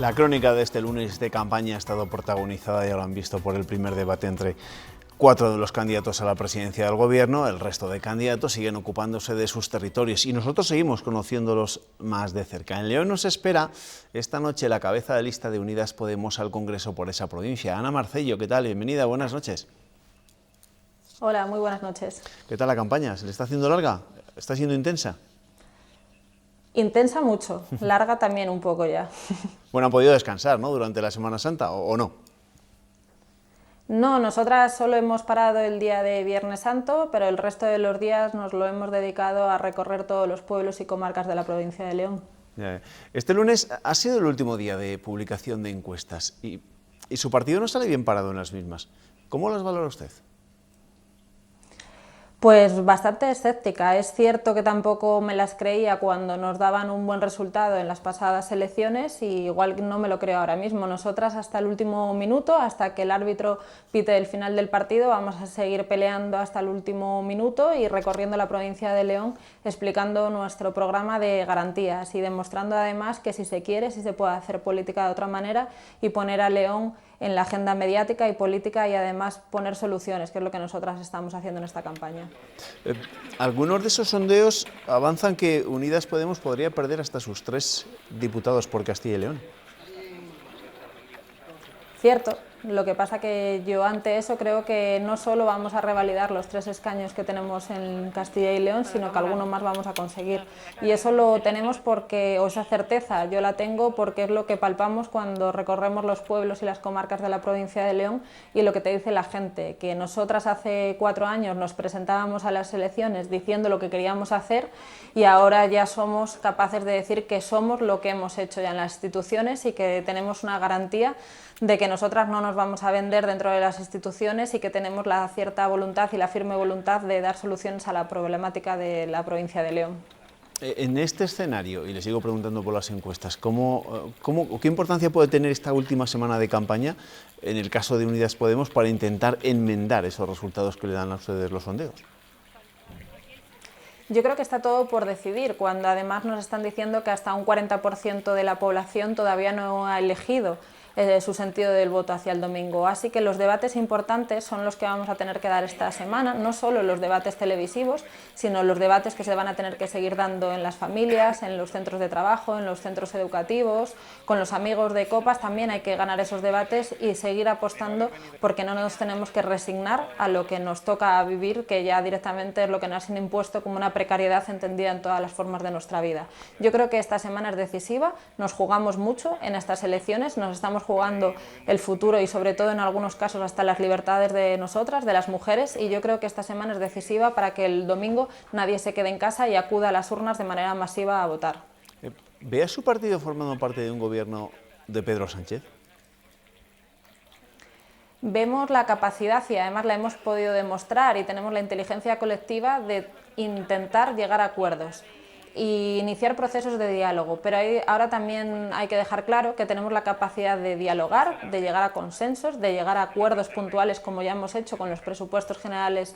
La crónica de este lunes de campaña ha estado protagonizada, ya lo han visto, por el primer debate entre 4 de los candidatos a la presidencia del gobierno. El resto de candidatos siguen ocupándose de sus territorios y nosotros seguimos conociéndolos más de cerca. En León nos espera esta noche la cabeza de lista de Unidas Podemos al Congreso por esa provincia. Ana Marcello, ¿qué tal? Bienvenida, buenas noches. Hola, muy buenas noches. ¿Qué tal la campaña? ¿Se le está haciendo larga? ¿Está siendo intensa? Intensa mucho, larga también un poco ya. Bueno, han podido descansar, ¿no?, durante la Semana Santa, ¿o no? No, nosotras solo hemos parado el día de Viernes Santo, pero el resto de los días nos lo hemos dedicado a recorrer todos los pueblos y comarcas de la provincia de León. Este lunes ha sido el último día de publicación de encuestas y su partido no sale bien parado en las mismas. ¿Cómo las valora usted? Pues bastante escéptica. Es cierto que tampoco me las creía cuando nos daban un buen resultado en las pasadas elecciones y igual no me lo creo ahora mismo. Nosotras hasta el último minuto, hasta que el árbitro pite el final del partido, vamos a seguir peleando hasta el último minuto y recorriendo la provincia de León explicando nuestro programa de garantías y demostrando además que si se quiere, si se puede hacer política de otra manera y poner a León en la agenda mediática y política y además poner soluciones, que es lo que nosotras estamos haciendo en esta campaña. Algunos de esos sondeos avanzan que Unidas Podemos podría perder hasta sus 3 diputados por Castilla y León. Cierto, lo que pasa que yo ante eso creo que no solo vamos a revalidar los 3 escaños que tenemos en Castilla y León, sino que algunos más vamos a conseguir. Y eso lo tenemos porque, o esa certeza, yo la tengo porque es lo que palpamos cuando recorremos los pueblos y las comarcas de la provincia de León y lo que te dice la gente, que nosotras hace 4 años nos presentábamos a las elecciones diciendo lo que queríamos hacer y ahora ya somos capaces de decir que somos lo que hemos hecho ya en las instituciones y que tenemos una garantía de que nosotras no nos vamos a vender dentro de las instituciones y que tenemos la cierta voluntad y la firme voluntad de dar soluciones a la problemática de la provincia de León. En este escenario, y le sigo preguntando por las encuestas, ¿qué importancia puede tener esta última semana de campaña, en el caso de Unidas Podemos, para intentar enmendar esos resultados que le dan a ustedes los sondeos? Yo creo que está todo por decidir, cuando además nos están diciendo que hasta un 40% de la población todavía no ha elegido su sentido del voto hacia el domingo. Así que los debates importantes son los que vamos a tener que dar esta semana, no solo los debates televisivos, sino los debates que se van a tener que seguir dando en las familias, en los centros de trabajo, en los centros educativos, con los amigos de copas. También hay que ganar esos debates y seguir apostando porque no nos tenemos que resignar a lo que nos toca vivir, que ya directamente es lo que nos han impuesto como una precariedad entendida en todas las formas de nuestra vida. Yo creo que esta semana es decisiva, nos jugamos mucho en estas elecciones, nos estamos jugando el futuro y sobre todo en algunos casos hasta las libertades de nosotras, de las mujeres, y yo creo que esta semana es decisiva para que el domingo nadie se quede en casa y acuda a las urnas de manera masiva a votar. ¿Ve a su partido formando parte de un gobierno de Pedro Sánchez? Vemos la capacidad, y además la hemos podido demostrar, y tenemos la inteligencia colectiva de intentar llegar a acuerdos y iniciar procesos de diálogo, pero ahora también hay que dejar claro que tenemos la capacidad de dialogar, de llegar a consensos, de llegar a acuerdos puntuales como ya hemos hecho con los presupuestos generales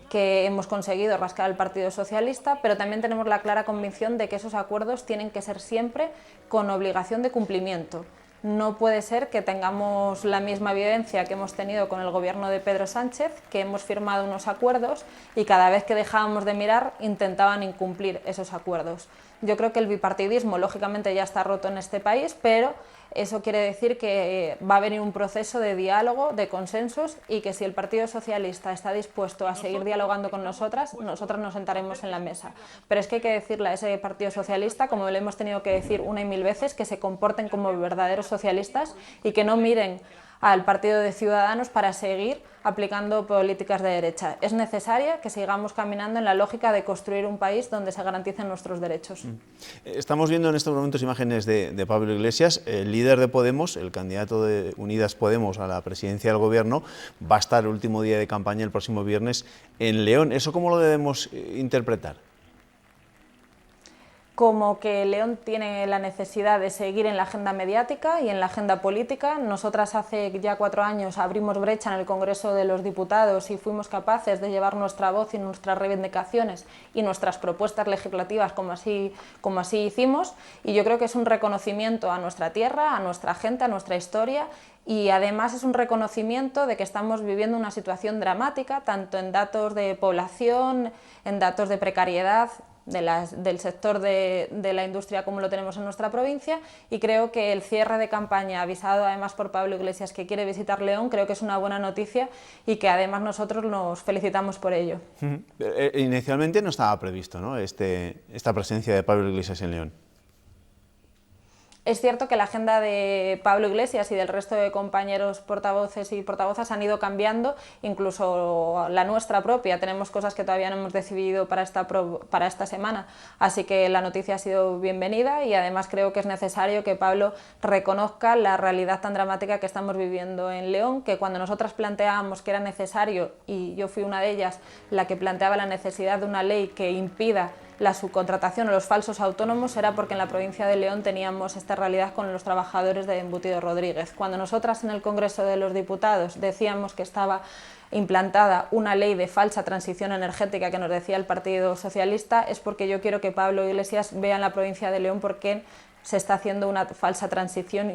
que hemos conseguido rascar al Partido Socialista, pero también tenemos la clara convicción de que esos acuerdos tienen que ser siempre con obligación de cumplimiento. No puede ser que tengamos la misma vivencia que hemos tenido con el gobierno de Pedro Sánchez, que hemos firmado unos acuerdos y cada vez que dejábamos de mirar intentaban incumplir esos acuerdos. Yo creo que el bipartidismo lógicamente ya está roto en este país, pero eso quiere decir que va a venir un proceso de diálogo, de consensos, y que si el Partido Socialista está dispuesto a seguir dialogando con nosotras nos sentaremos en la mesa. Pero es que hay que decirle a ese Partido Socialista, como le hemos tenido que decir una y mil veces, que se comporten como verdaderos socialistas y que no miren al Partido de Ciudadanos para seguir aplicando políticas de derecha. Es necesaria que sigamos caminando en la lógica de construir un país donde se garanticen nuestros derechos. Estamos viendo en estos momentos imágenes de Pablo Iglesias, el líder de Podemos, el candidato de Unidas Podemos a la presidencia del gobierno, va a estar el último día de campaña el próximo viernes en León. ¿Eso cómo lo debemos interpretar? como que León tiene la necesidad de seguir en la agenda mediática y en la agenda política. Nosotras hace ya 4 años abrimos brecha en el Congreso de los Diputados y fuimos capaces de llevar nuestra voz y nuestras reivindicaciones y nuestras propuestas legislativas como así hicimos, y yo creo que es un reconocimiento a nuestra tierra, a nuestra gente, a nuestra historia, y además es un reconocimiento de que estamos viviendo una situación dramática, tanto en datos de población, en datos de precariedad, del sector de la industria como lo tenemos en nuestra provincia, y creo que el cierre de campaña, avisado además por Pablo Iglesias que quiere visitar León, creo que es una buena noticia y que además nosotros nos felicitamos por ello. Inicialmente no estaba previsto, ¿no?, esta presencia de Pablo Iglesias en León. Es cierto que la agenda de Pablo Iglesias y del resto de compañeros portavoces y portavozas han ido cambiando, incluso la nuestra propia. Tenemos cosas que todavía no hemos decidido para esta semana, así que la noticia ha sido bienvenida, y además creo que es necesario que Pablo reconozca la realidad tan dramática que estamos viviendo en León, que cuando nosotras planteábamos que era necesario, y yo fui una de ellas la que planteaba la necesidad de una ley que impida la subcontratación o los falsos autónomos, era porque en la provincia de León teníamos esta realidad con los trabajadores de Embutido Rodríguez. Cuando nosotras en el Congreso de los Diputados decíamos que estaba implantada una ley de falsa transición energética que nos decía el Partido Socialista, es porque yo quiero que Pablo Iglesias vea en la provincia de León por qué se está haciendo una falsa transición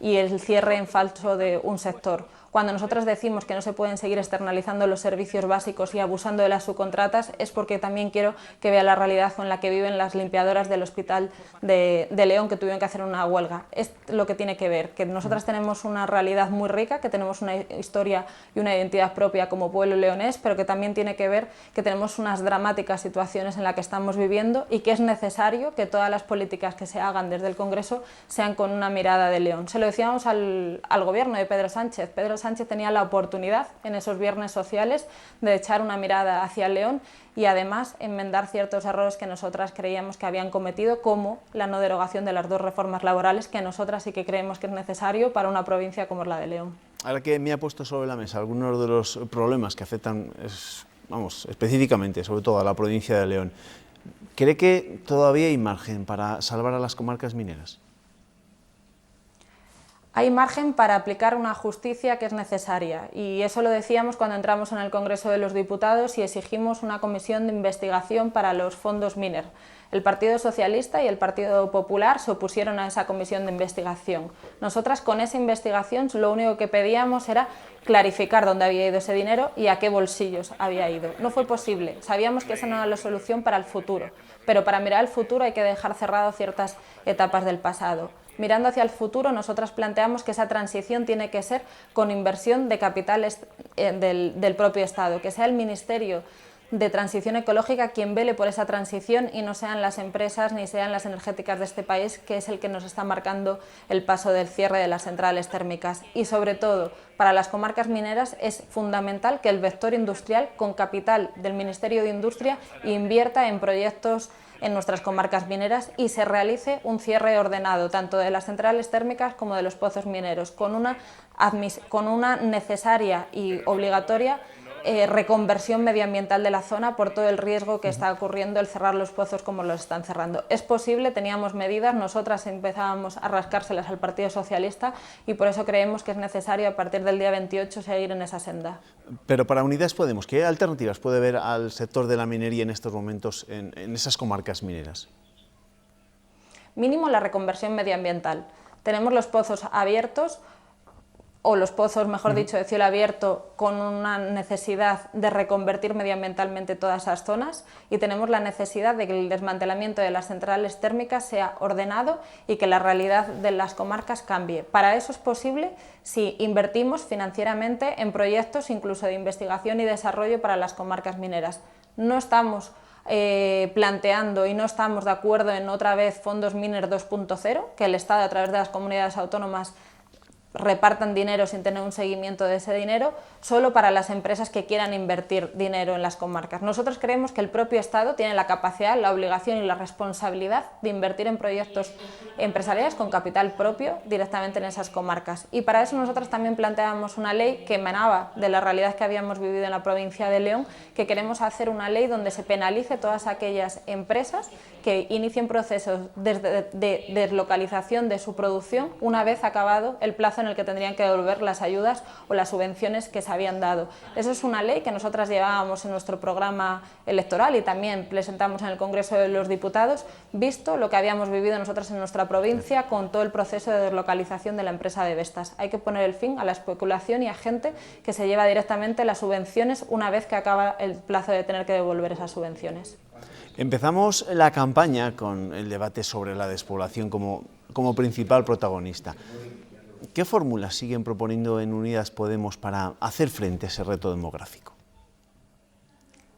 y el cierre en falso de un sector. Cuando nosotras decimos que no se pueden seguir externalizando los servicios básicos y abusando de las subcontratas, es porque también quiero que vea la realidad con la que viven las limpiadoras del Hospital de León, que tuvieron que hacer una huelga. Es lo que tiene que ver, que nosotras tenemos una realidad muy rica, que tenemos una historia y una identidad propia como pueblo leonés, pero que también tiene que ver que tenemos unas dramáticas situaciones en las que estamos viviendo, y que es necesario que todas las políticas que se hagan desde el Congreso sean con una mirada de León. Se lo decíamos al gobierno de Pedro Sánchez. Pedro Sánchez tenía la oportunidad en esos viernes sociales de echar una mirada hacia León y además enmendar ciertos errores que nosotras creíamos que habían cometido, como la no derogación de las 2 reformas laborales, que nosotras sí que creemos que es necesario para una provincia como la de León. Ahora que me ha puesto sobre la mesa algunos de los problemas que afectan, específicamente, sobre todo a la provincia de León, ¿cree que todavía hay margen para salvar a las comarcas mineras? Hay margen para aplicar una justicia que es necesaria, y eso lo decíamos cuando entramos en el Congreso de los Diputados y exigimos una comisión de investigación para los fondos Miner. El Partido Socialista y el Partido Popular se opusieron a esa comisión de investigación. Nosotras con esa investigación lo único que pedíamos era clarificar dónde había ido ese dinero y a qué bolsillos había ido. No fue posible, sabíamos que esa no era la solución para el futuro, pero para mirar al futuro hay que dejar cerrado ciertas etapas del pasado. Mirando hacia el futuro, nosotras planteamos que esa transición tiene que ser con inversión de capitales del propio Estado, que sea el Ministerio de Transición Ecológica quien vele por esa transición y no sean las empresas ni sean las energéticas de este país, que es el que nos está marcando el paso del cierre de las centrales térmicas. Y sobre todo, para las comarcas mineras es fundamental que el vector industrial, con capital del Ministerio de Industria, invierta en proyectos en nuestras comarcas mineras y se realice un cierre ordenado tanto de las centrales térmicas como de los pozos mineros, con una necesaria y obligatoria reconversión medioambiental de la zona por todo el riesgo que está ocurriendo el cerrar los pozos como los están cerrando. Es posible, teníamos medidas, nosotras empezábamos a rascárselas al Partido Socialista y por eso creemos que es necesario a partir del día 28 seguir en esa senda. Pero para Unidas Podemos, ¿qué alternativas puede ver al sector de la minería en estos momentos en esas comarcas mineras? Mínimo la reconversión medioambiental. Tenemos los pozos abiertos, o los pozos, mejor dicho, de cielo abierto, con una necesidad de reconvertir medioambientalmente todas esas zonas, y tenemos la necesidad de que el desmantelamiento de las centrales térmicas sea ordenado y que la realidad de las comarcas cambie. Para eso es posible si invertimos financieramente en proyectos incluso de investigación y desarrollo para las comarcas mineras. No estamos planteando y no estamos de acuerdo en otra vez fondos Miner 2.0, que el Estado a través de las comunidades autónomas repartan dinero sin tener un seguimiento de ese dinero, solo para las empresas que quieran invertir dinero en las comarcas. Nosotros creemos que el propio Estado tiene la capacidad, la obligación y la responsabilidad de invertir en proyectos empresariales con capital propio directamente en esas comarcas. Y para eso nosotros también planteábamos una ley que emanaba de la realidad que habíamos vivido en la provincia de León, que queremos hacer una ley donde se penalice todas aquellas empresas que inicien procesos de deslocalización de su producción una vez acabado el plazo en el que tendrían que devolver las ayudas o las subvenciones que se habían dado. Eso es una ley que nosotras llevábamos en nuestro programa electoral y también presentamos en el Congreso de los Diputados, visto lo que habíamos vivido nosotras en nuestra provincia con todo el proceso de deslocalización de la empresa de Vestas. Hay que poner el fin a la especulación y a gente que se lleva directamente las subvenciones una vez que acaba el plazo de tener que devolver esas subvenciones. Empezamos la campaña con el debate sobre la despoblación como principal protagonista. ¿Qué fórmulas siguen proponiendo en Unidas Podemos para hacer frente a ese reto demográfico?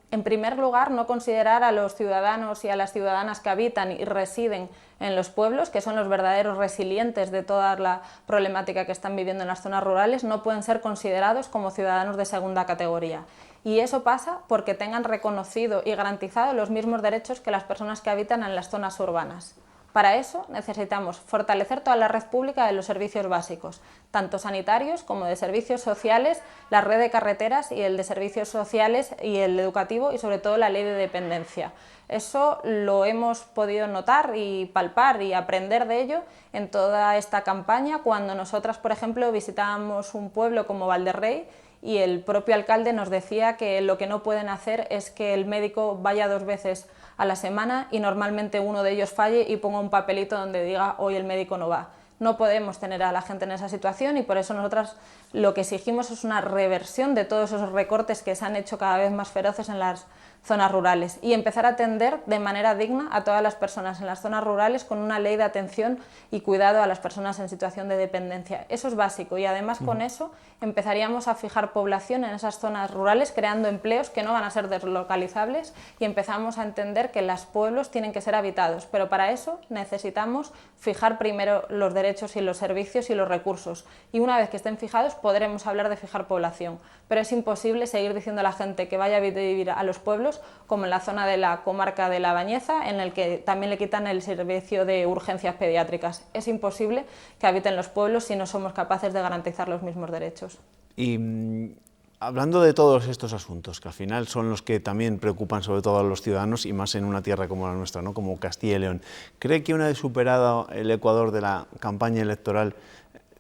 En primer lugar, no considerar a los ciudadanos y a las ciudadanas que habitan y residen en los pueblos, que son los verdaderos resilientes de toda la problemática que están viviendo en las zonas rurales, no pueden ser considerados como ciudadanos de segunda categoría. Y eso pasa porque tengan reconocido y garantizado los mismos derechos que las personas que habitan en las zonas urbanas. Para eso necesitamos fortalecer toda la red pública de los servicios básicos, tanto sanitarios como de servicios sociales, la red de carreteras y el de servicios sociales y el educativo y sobre todo la ley de dependencia. Eso lo hemos podido notar y palpar y aprender de ello en toda esta campaña cuando nosotras, por ejemplo, visitábamos un pueblo como Valderrey y el propio alcalde nos decía que lo que no pueden hacer es que el médico vaya 2 veces a la semana y normalmente uno de ellos falle y ponga un papelito donde diga hoy el médico no va. No podemos tener a la gente en esa situación y por eso nosotras lo que exigimos es una reversión de todos esos recortes que se han hecho cada vez más feroces en las zonas rurales y empezar a atender de manera digna a todas las personas en las zonas rurales con una ley de atención y cuidado a las personas en situación de dependencia. Eso es básico y además con eso empezaríamos a fijar población en esas zonas rurales creando empleos que no van a ser deslocalizables y empezamos a entender que los pueblos tienen que ser habitados, pero para eso necesitamos fijar primero los derechos y los servicios y los recursos y una vez que estén fijados podremos hablar de fijar población, pero es imposible seguir diciendo a la gente que vaya a vivir a los pueblos como en la zona de la comarca de La Bañeza, en el que también le quitan el servicio de urgencias pediátricas. Es imposible que habiten los pueblos si no somos capaces de garantizar los mismos derechos. Y hablando de todos estos asuntos, que al final son los que también preocupan sobre todo a los ciudadanos y más en una tierra como la nuestra, ¿no? Como Castilla y León, ¿cree que una vez superado el ecuador de la campaña electoral,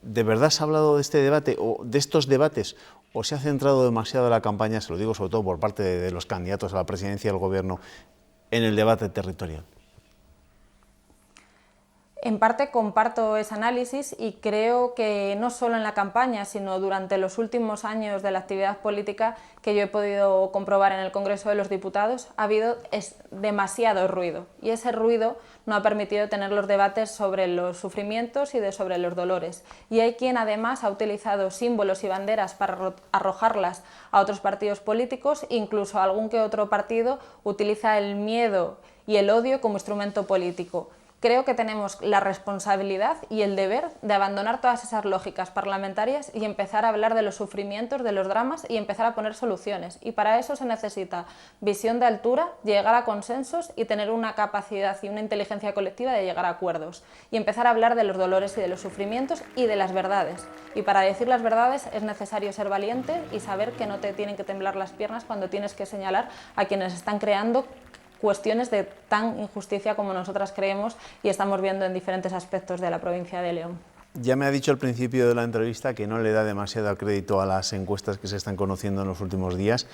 de verdad se ha hablado de este debate o de estos debates? ¿O se ha centrado demasiado la campaña, se lo digo sobre todo por parte de los candidatos a la presidencia del Gobierno, en el debate territorial? En parte comparto ese análisis y creo que no solo en la campaña, sino durante los últimos años de la actividad política que yo he podido comprobar en el Congreso de los Diputados, ha habido demasiado ruido y ese ruido no ha permitido tener los debates sobre los sufrimientos y sobre los dolores. Y hay quien además ha utilizado símbolos y banderas para arrojarlas a otros partidos políticos, incluso algún que otro partido utiliza el miedo y el odio como instrumento político. Creo que tenemos la responsabilidad y el deber de abandonar todas esas lógicas parlamentarias y empezar a hablar de los sufrimientos, de los dramas y empezar a poner soluciones. Y para eso se necesita visión de altura, llegar a consensos y tener una capacidad y una inteligencia colectiva de llegar a acuerdos. Y empezar a hablar de los dolores y de los sufrimientos y de las verdades. Y para decir las verdades es necesario ser valiente y saber que no te tienen que temblar las piernas cuando tienes que señalar a quienes están creando cuestiones de tan injusticia como nosotras creemos y estamos viendo en diferentes aspectos de la provincia de León. Ya me ha dicho al principio de la entrevista que no le da demasiado crédito a las encuestas que se están conociendo en los últimos días,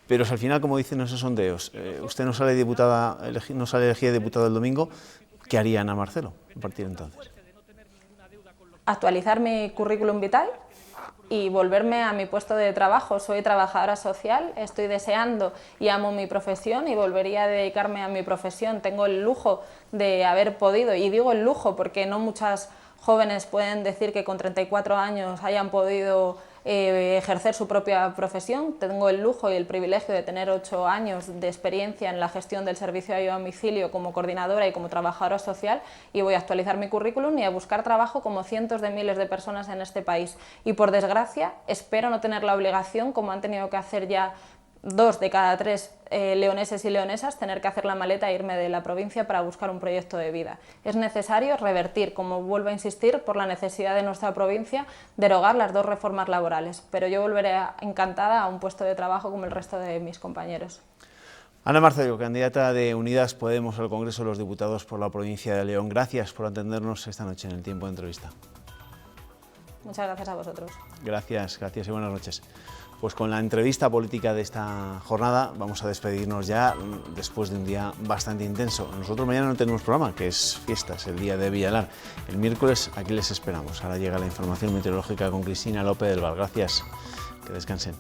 pero si al final, como dicen esos sondeos, usted no sale elegida diputada el domingo, ¿qué haría Ana Marcelo a partir de entonces? Actualizar mi currículum vital y volverme a mi puesto de trabajo. Soy trabajadora social, estoy deseando y amo mi profesión y volvería a dedicarme a mi profesión. Tengo el lujo de haber podido, y digo el lujo porque no muchas jóvenes pueden decir que con 34 años hayan podido ejercer su propia profesión. Tengo el lujo y el privilegio de tener 8 años de experiencia en la gestión del servicio de ayuda a domicilio como coordinadora y como trabajadora social, y voy a actualizar mi currículum y a buscar trabajo como cientos de miles de personas en este país. Y por desgracia espero no tener la obligación, como han tenido que hacer ya 2 de cada 3 leoneses y leonesas, tener que hacer la maleta e irme de la provincia para buscar un proyecto de vida. Es necesario revertir, como vuelvo a insistir, por la necesidad de nuestra provincia, derogar las 2 reformas laborales, pero yo volveré encantada a un puesto de trabajo como el resto de mis compañeros. Ana Marcelo, candidata de Unidas Podemos al Congreso de los Diputados por la provincia de León, gracias por atendernos esta noche en el tiempo de entrevista. Muchas gracias a vosotros. Gracias y buenas noches. Pues con la entrevista política de esta jornada vamos a despedirnos ya después de un día bastante intenso. Nosotros mañana no tenemos programa, que es fiestas, el día de Villalar. El miércoles aquí les esperamos. Ahora llega la información meteorológica con Cristina López del Val. Gracias, que descansen.